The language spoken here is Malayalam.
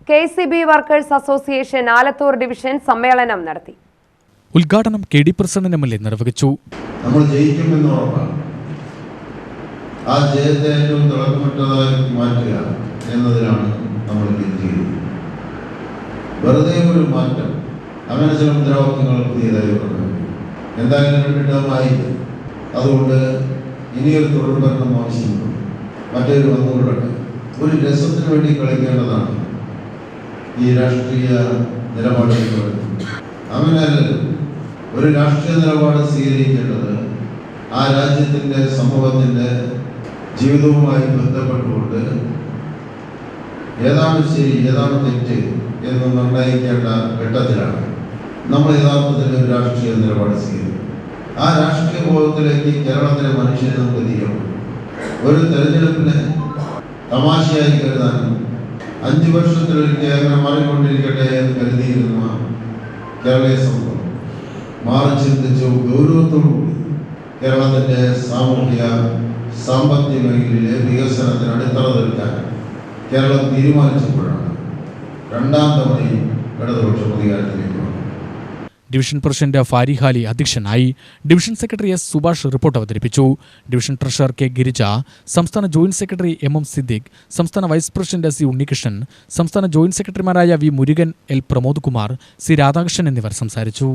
KCB workers association Alathur division സമ്മേളനം നടത്തി. ഉദ്ഘാടനം KD പ്രസിഡന്റ് MLA നിർവഹിച്ചു. നമ്മൾ ജയിക്കുമെന്ന് ഉറപ്പാണ്. ആ ജയത്തെ ഏറ്റവും തിളക്കമറ്റതായി മാറ്റുക എന്നതിലാണ് നമ്മൾ ചിന്തിക്കുന്നത്. വെറുതെ ഒരു മാറ്റം, അങ്ങനെ ചില മുദ്രാവാക്യങ്ങൾ പുതിയതായി പറഞ്ഞു. എന്തായാലും 2 ടേമായി, അതുകൊണ്ട് ഇനിയൊരു തുടർഭരണം ആവശ്യമുണ്ട്. മറ്റൊരു വന്നുകൊള്ളട്ടെ. ഒരു രസത്തിന് വേണ്ടി കളിക്കേണ്ടതാണ് ഈ രാഷ്ട്രീയ നിലപാടുകൾ. അങ്ങനെയല്ലല്ലോ, ഒരു രാഷ്ട്രീയ നിലപാട് സ്വീകരിക്കേണ്ടത് ആ രാജ്യത്തിൻ്റെ സമൂഹത്തിൻ്റെ ജീവിതവുമായി ബന്ധപ്പെട്ടുകൊണ്ട് ഏതാണ് ശരി ഏതാണ് തെറ്റ് എന്ന് നിർണ്ണയിക്കേണ്ട ഘട്ടത്തിലാണ് നമ്മൾ യഥാർത്ഥത്തിൽ ഒരു രാഷ്ട്രീയ നിലപാട് സ്വീകരിക്കും. ആ രാഷ്ട്രീയ ബോധത്തിലേക്ക് കേരളത്തിലെ മനുഷ്യരെ നമുക്ക് എത്തിക്കണം. ഒരു തെരഞ്ഞെടുപ്പിനെ തമാശയായി കരുതാനും 5 വർഷത്തിലൊരിക്കൽ അങ്ങനെ മാറിക്കൊണ്ടിരിക്കട്ടെ എന്ന് കരുതിയിരുന്ന കേരളീയ സമൂഹം മാറി ചിന്തിച്ചു ഗൗരവത്തോടുകൂടി കേരളത്തിൻ്റെ സാമൂഹിക സാമ്പത്തിക മേഖലയിലെ വികസനത്തിന് അടിത്തറ തീർക്കാൻ കേരളം തീരുമാനിച്ചപ്പോഴാണ് 2ാം തവണയും ഇടതുപക്ഷം അധികാരത്തിലേക്ക് വന്നത്. ഡിവിഷൻ പ്രസിഡന്റ് ഫാരിഖ് അലി അധ്യക്ഷനായി. Division secretary S. Subhash report അവതരിപ്പിച്ചു. Division treasurer K. ഗിരിജ, സംസ്ഥാന ജോയിന്റ് സെക്രട്ടറി MM സിദ്ദിഖ്, സംസ്ഥാന വൈസ് പ്രസിഡന്റ് C. ഉണ്ണികൃഷ്ണൻ, സംസ്ഥാന ജോയിന്റ് സെക്രട്ടറിമാരായ V. Murugan, L. Pramod Kumar, C. Radhakrishnan എന്നിവർ സംസാരിച്ചു.